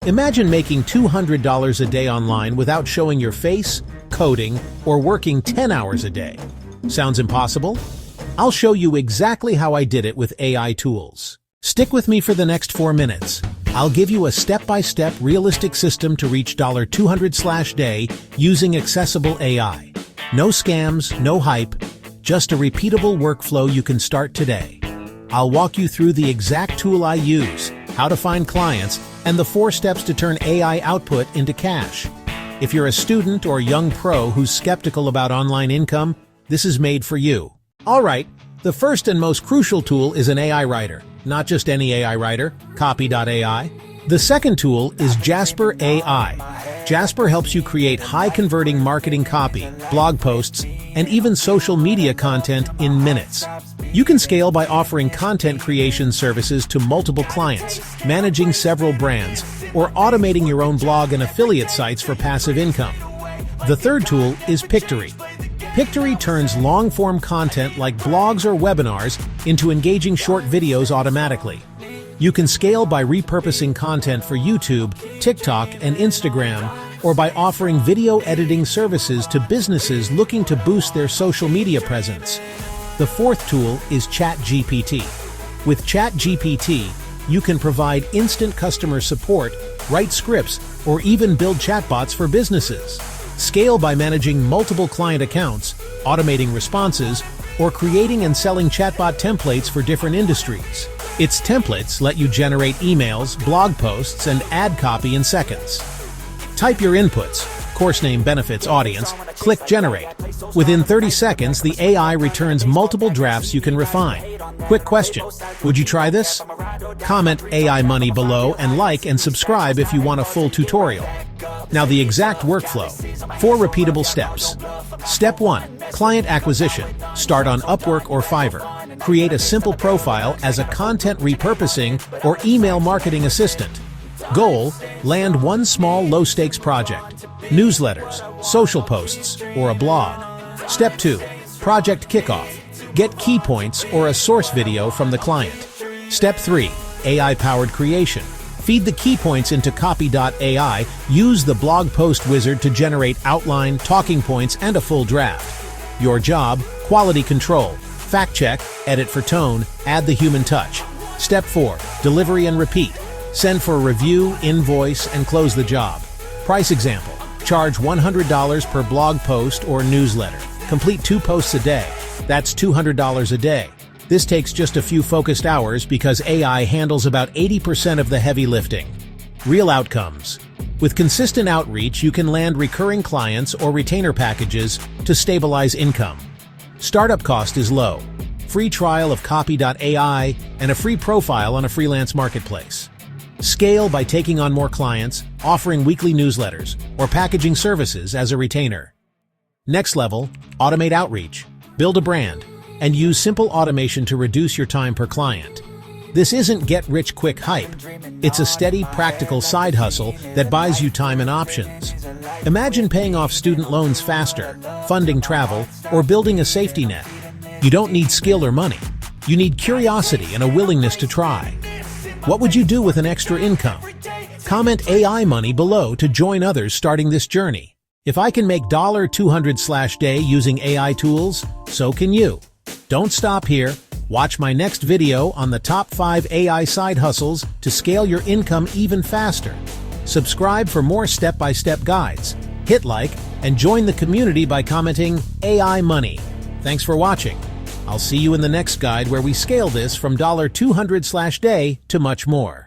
Imagine making $200 a day online without showing your face, coding, or working 10 hours a day. Sounds impossible? I'll show you exactly how I did it with AI tools. Stick with me for the next 4 minutes. I'll give you a step-by-step realistic system to reach $200/day using accessible AI. No scams, no hype, just a repeatable workflow you can start today. I'll walk you through the exact tool I use, how to find clients, and the 4 steps to turn AI output into cash. If you're a student or young pro who's skeptical about online income, this is made for you. All right, the first and most crucial tool is an AI writer. Not just any AI writer, copy.ai. The second tool is Jasper AI. Jasper helps you create high-converting marketing copy, blog posts, and even social media content in minutes. You can scale by offering content creation services to multiple clients, managing several brands, or automating your own blog and affiliate sites for passive income. The third tool is Pictory. Pictory turns long-form content like blogs or webinars into engaging short videos automatically. You can scale by repurposing content for YouTube, TikTok, and Instagram, or by offering video editing services to businesses looking to boost their social media presence. The fourth tool is ChatGPT. With ChatGPT, you can provide instant customer support, write scripts, or even build chatbots for businesses. Scale by managing multiple client accounts, automating responses, or creating and selling chatbot templates for different industries. Its templates let you generate emails, blog posts, and ad copy in seconds. Type your inputs, course name, benefits, audience, click Generate. Within 30 seconds, the AI returns multiple drafts you can refine. Quick question, would you try this? Comment AI money below and like and subscribe if you want a full tutorial. Now the exact workflow. 4 repeatable steps. Step 1. Client acquisition. Start on Upwork or Fiverr. Create a simple profile as a content repurposing or email marketing assistant. Goal: land one small low-stakes project. Newsletters, social posts, or a blog. Step 2. Project kickoff. Get key points or a source video from the client. Step 3. AI-powered creation. Feed the key points into copy.ai, use the blog post wizard to generate outline, talking points, and a full draft. Your job: quality control. Fact check, edit for tone, add the human touch. Step 4. Delivery and repeat. Send for review, invoice, and close the job. Price example. Charge $100 per blog post or newsletter. Complete 2 posts a day. That's $200 a day. This takes just a few focused hours because AI handles about 80% of the heavy lifting. Real outcomes. With consistent outreach, you can land recurring clients or retainer packages to stabilize income. Startup cost is low. Free trial of copy.ai and a free profile on a freelance marketplace. Scale by taking on more clients, offering weekly newsletters, or packaging services as a retainer. Next level, automate outreach, build a brand, and use simple automation to reduce your time per client. This isn't get-rich-quick hype. It's a steady, practical side hustle that buys you time and options. Imagine paying off student loans faster, funding travel, or building a safety net. You don't need skill or money. You need curiosity and a willingness to try. What would you do with an extra income? Comment AI money below to join others starting this journey. If I can make $200/day using AI tools, so can you. Don't stop here. Watch my next video on the top 5 AI side hustles to scale your income even faster. Subscribe for more step-by-step guides. Hit like and join the community by commenting AI money. Thanks for watching. I'll see you in the next guide where we scale this from $200/day to much more.